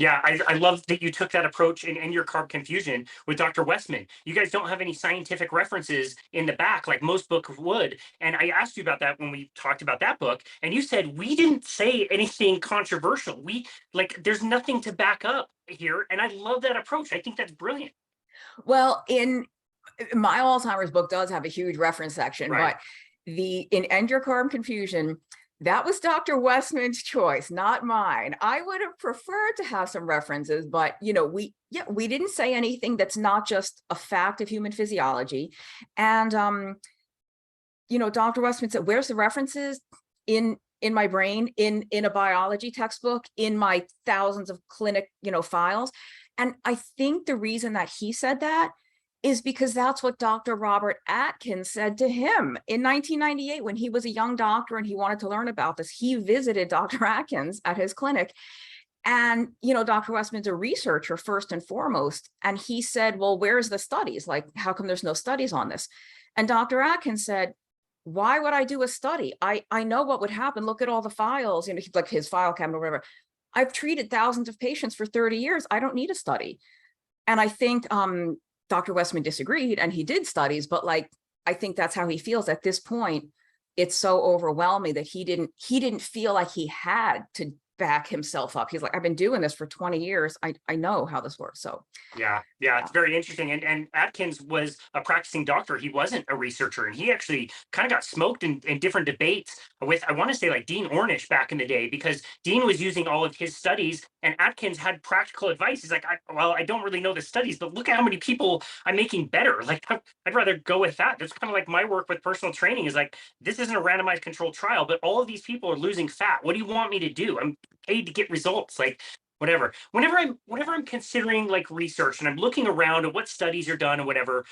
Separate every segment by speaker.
Speaker 1: Yeah, I love that you took that approach in End Your Carb Confusion with Dr. Westman. You guys don't have any scientific references in the back like most books would. And I asked you about that when we talked about that book, and you said we didn't say anything controversial. We like there's nothing to back up here, and I love that approach. I think that's brilliant.
Speaker 2: Well, in my Alzheimer's book does have a huge reference section,
Speaker 1: Right.
Speaker 2: but in End Your Carb Confusion, that was Dr. Westman's choice, not mine. I would have preferred to have some references, but we didn't say anything that's not just a fact of human physiology. And Dr. Westman said, where's the references in my brain, in a biology textbook, in my thousands of clinic, files. And I think the reason that he said that is because that's what Dr. Robert Atkins said to him in 1998 when he was a young doctor and he wanted to learn about this. He visited Dr. Atkins at his clinic. And, Dr. Westman's a researcher first and foremost. And he said, well, where's the studies? Like, how come there's no studies on this? And Dr. Atkins said, why would I do a study? I know what would happen. Look at all the files, like his file cabinet or whatever. I've treated thousands of patients for 30 years. I don't need a study. And I think Dr. Westman disagreed and he did studies, but I think that's how he feels at this point. It's so overwhelming that he didn't feel like he had to back himself up. He's like, I've been doing this for 20 years. I know how this works. So
Speaker 1: Yeah, it's very interesting. And Atkins was a practicing doctor. He wasn't a researcher, and he actually kind of got smoked in different debates with, I want to say, like Dean Ornish back in the day, because Dean was using all of his studies, and Atkins had practical advice. He's like, I don't really know the studies, but look at how many people I'm making better. Like, I'd rather go with that. That's kind of like my work with personal training is like, this isn't a randomized controlled trial, but all of these people are losing fat. What do you want me to do? I'm paid to get results. Like, whatever. Whenever I'm considering like research and I'm looking around at what studies are done and whatever,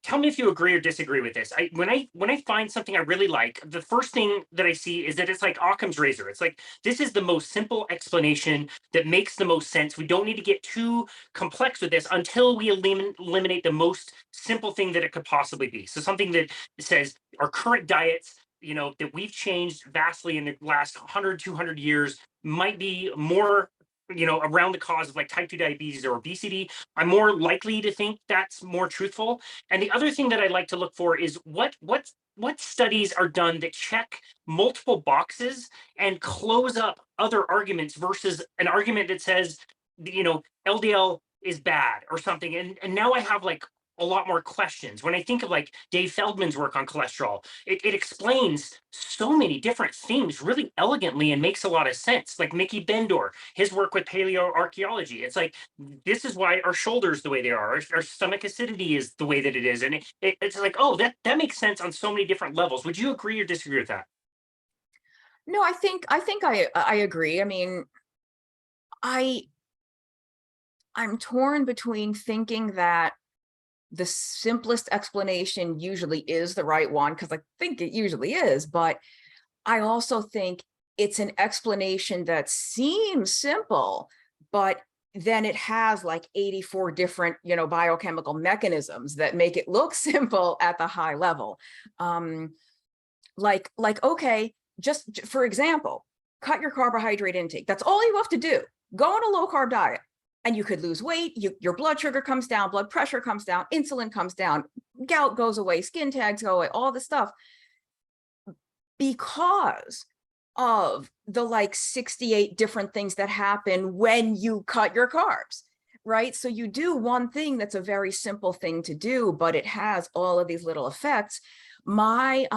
Speaker 1: tell me if you agree or disagree with this. When I find something I really like, the first thing that I see is that it's like Occam's razor. It's like this is the most simple explanation that makes the most sense. We don't need to get too complex with this until we eliminate the most simple thing that it could possibly be. So something that says our current diets, that we've changed vastly in the last 100 200 years might be more, around the cause of like type 2 diabetes or obesity. I'm more likely to think that's more truthful. And the other thing that I like to look for is what studies are done that check multiple boxes and close up other arguments versus an argument that says, LDL is bad or something. And now I have like a lot more questions. When I think of like Dave Feldman's work on cholesterol, it explains so many different things really elegantly and makes a lot of sense. Like Mickey Bendor, his work with paleoarchaeology. It's like, this is why our shoulders the way they are, our stomach acidity is the way that it is. And it's like, oh, that makes sense on so many different levels. Would you agree or disagree with that?
Speaker 2: no, I agree. I mean, I'm torn between thinking that the simplest explanation usually is the right one, because I think it usually is, but I also think it's an explanation that seems simple, but then it has like 84 different, biochemical mechanisms that make it look simple at the high level. Okay, just for example, cut your carbohydrate intake. That's all you have to do. Go on a low carb diet. And you could lose weight, your blood sugar comes down, blood pressure comes down, insulin comes down, gout goes away, skin tags go away, all this stuff. Because of the like 68 different things that happen when you cut your carbs, right? So you do one thing that's a very simple thing to do, but it has all of these little effects. I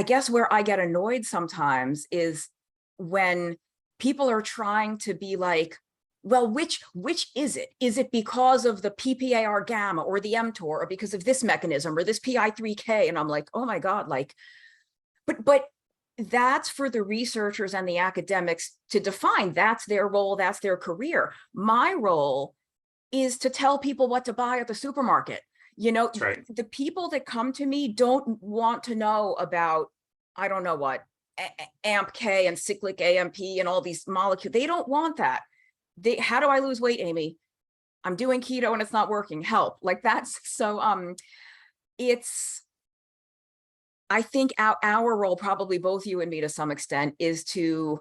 Speaker 2: guess where I get annoyed sometimes is when people are trying to be like, well, which is it? Is it because of the PPAR gamma or the mTOR or because of this mechanism or this PI3K? And I'm like, oh my God, like, but that's for the researchers and the academics to define. That's their role, that's their career. My role is to tell people what to buy at the supermarket.
Speaker 1: That's right.
Speaker 2: The people that come to me don't want to know about, I don't know what, AMP-K and cyclic AMP and all these molecules. They don't want that. How do I lose weight, Amy? I'm doing keto and it's not working. Help. Like that's so I think our role, probably both you and me to some extent, is to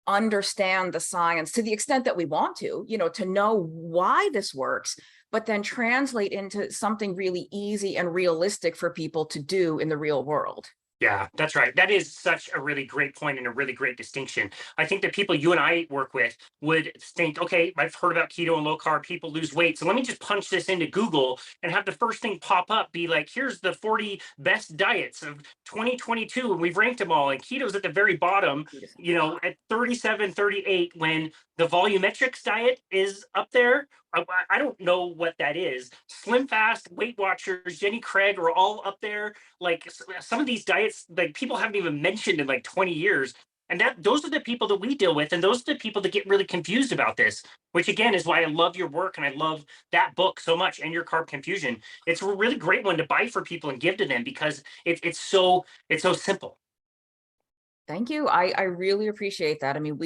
Speaker 2: understand the science to the extent that we want to, to know why this works, but then translate into something really easy and realistic for people to do in the real world.
Speaker 1: Yeah, that's right. That is such a really great point and a really great distinction. I think that people you and I work with would think, okay, I've heard about keto and low carb, people lose weight. So let me just punch this into Google and have the first thing pop up be like, here's the 40 best diets of 2022. And we've ranked them all. And keto's at the very bottom, at 37, 38, when the volumetrics diet is up there. I don't know what that is. Slim Fast, Weight Watchers, Jenny Craig are all up there. Like some of these diets, like people haven't even mentioned in like 20 years. And those are the people that we deal with. And those are the people that get really confused about this, which again is why I love your work. And I love that book so much, End Your Carb Confusion. It's a really great one to buy for people and give to them because it's so simple.
Speaker 2: Thank you. I really appreciate that. I mean,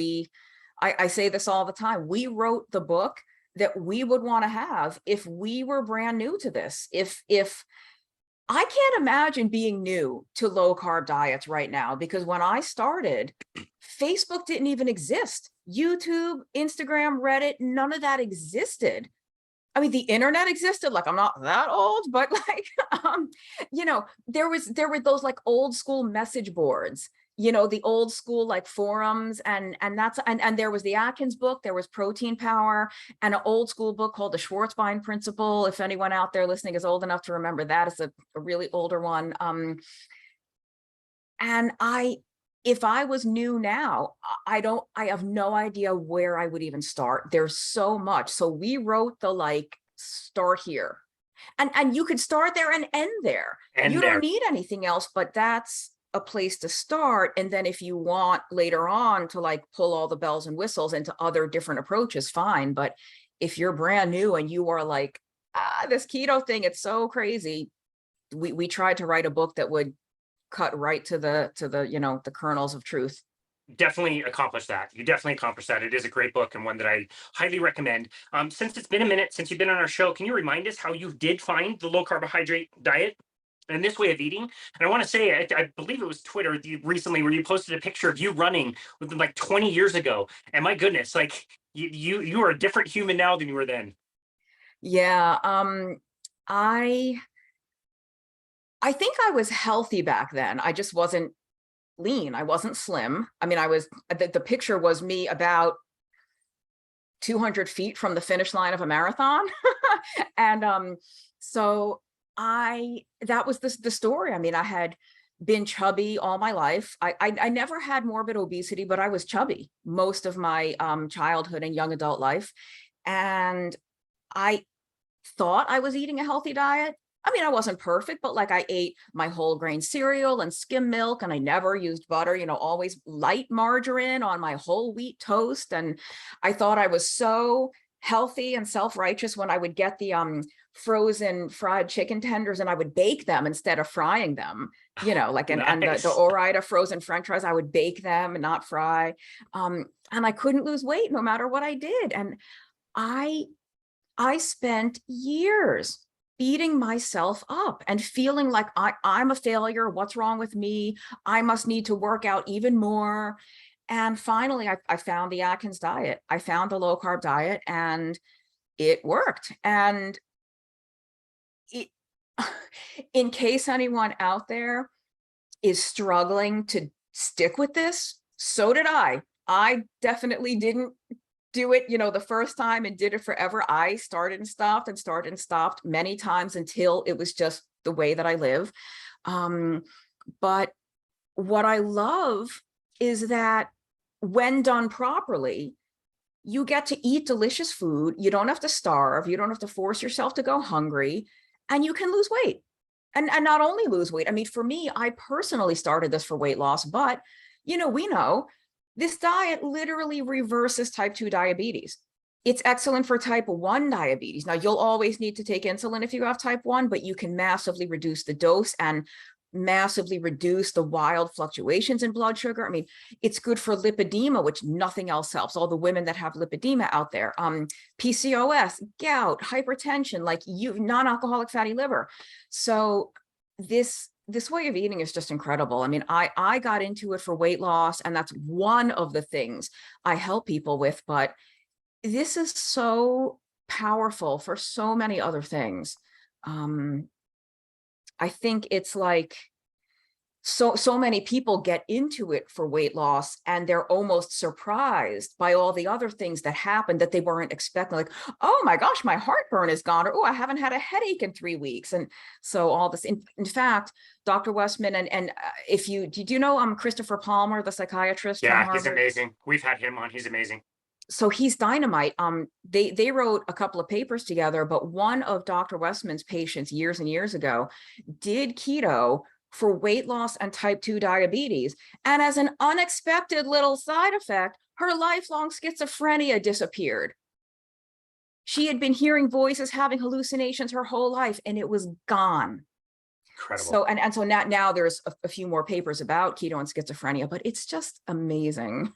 Speaker 2: I say this all the time. We wrote the book that we would want to have if we were brand new to this. If I can't imagine being new to low carb diets right now, because when I started, Facebook didn't even exist. YouTube, Instagram, Reddit, none of that existed. I mean, the internet existed, like I'm not that old, but like, there were those like old school message boards, the old school like forums, and there was the Atkins book, there was Protein Power, and an old school book called the Schwarzbein Principle. If anyone out there listening is old enough to remember that, it's a really older one. And if I was new now, I have no idea where I would even start. There's so much. So we wrote the like, start here. And you could start there and end there. You don't need anything else, but that's a place to start. And then if you want later on to like pull all the bells and whistles into other different approaches, fine. But if you're brand new and you are like, this keto thing, it's so crazy. We tried to write a book that would cut right to the the kernels of truth.
Speaker 1: Definitely accomplished that. You definitely accomplished that. It is a great book and one that I highly recommend. Since it's been a minute since you've been on our show, can you remind us how you did find the low carbohydrate diet and this way of eating? And I want to say, I believe it was Twitter recently where you posted a picture of you running within like 20 years ago. And my goodness, like you are a different human now than you were then.
Speaker 2: Yeah. I think I was healthy back then. I just wasn't lean. I wasn't slim. I mean, the picture was me about 200 feet from the finish line of a marathon. And so that was the story. I mean, I had been chubby all my life. I never had morbid obesity, but I was chubby most of my childhood and young adult life. And I thought I was eating a healthy diet. I mean, I wasn't perfect, but like I ate my whole grain cereal and skim milk, and I never used butter, always light margarine on my whole wheat toast. And I thought I was so healthy and self-righteous when I would get the frozen fried chicken tenders and I would bake them instead of frying them, like, and the Ore-Ida frozen French fries, I would bake them and not fry. And I couldn't lose weight no matter what I did. And I spent years beating myself up and feeling like I'm a failure. What's wrong with me? I must need to work out even more. And finally, I found the Atkins diet. I found the low carb diet and it worked. And in case anyone out there is struggling to stick with this, so did I. I definitely didn't do it, the first time and did it forever. I started and stopped many times until it was just the way that I live. But what I love is that when done properly, you get to eat delicious food. You don't have to starve. You don't have to force yourself to go hungry, and you can lose weight. And not only lose weight. I mean, for me, I personally started this for weight loss, but we know this diet literally reverses type 2 diabetes. It's excellent for type 1 diabetes. Now, you'll always need to take insulin if you have type 1, but you can massively reduce the dose and massively reduce the wild fluctuations in blood sugar. I mean, it's good for lipedema, which nothing else helps. All the women that have lipedema out there, PCOS, gout, hypertension, like non-alcoholic fatty liver. So this this way of eating is just incredible. I mean, I got into it for weight loss, and that's one of the things I help people with, but this is so powerful for so many other things. I think it's like so many people get into it for weight loss, and they're almost surprised by all the other things that happen that they weren't expecting. Like, oh my gosh, my heartburn is gone, or oh, I haven't had a headache in 3 weeks. And so all this, in fact, Dr. Westman, and if you, did you know Christopher Palmer, the psychiatrist from
Speaker 1: Yeah, he's
Speaker 2: Harvard?
Speaker 1: amazing. We've had him on. He's amazing.
Speaker 2: So he's dynamite. They wrote a couple of papers together, but one of Dr. Westman's patients years and years ago did keto for weight loss and type 2 diabetes. And as an unexpected little side effect, her lifelong schizophrenia disappeared. She had been hearing voices, having hallucinations her whole life, and it was gone.
Speaker 1: Incredible.
Speaker 2: So, and so now there's a few more papers about keto and schizophrenia, but it's just amazing.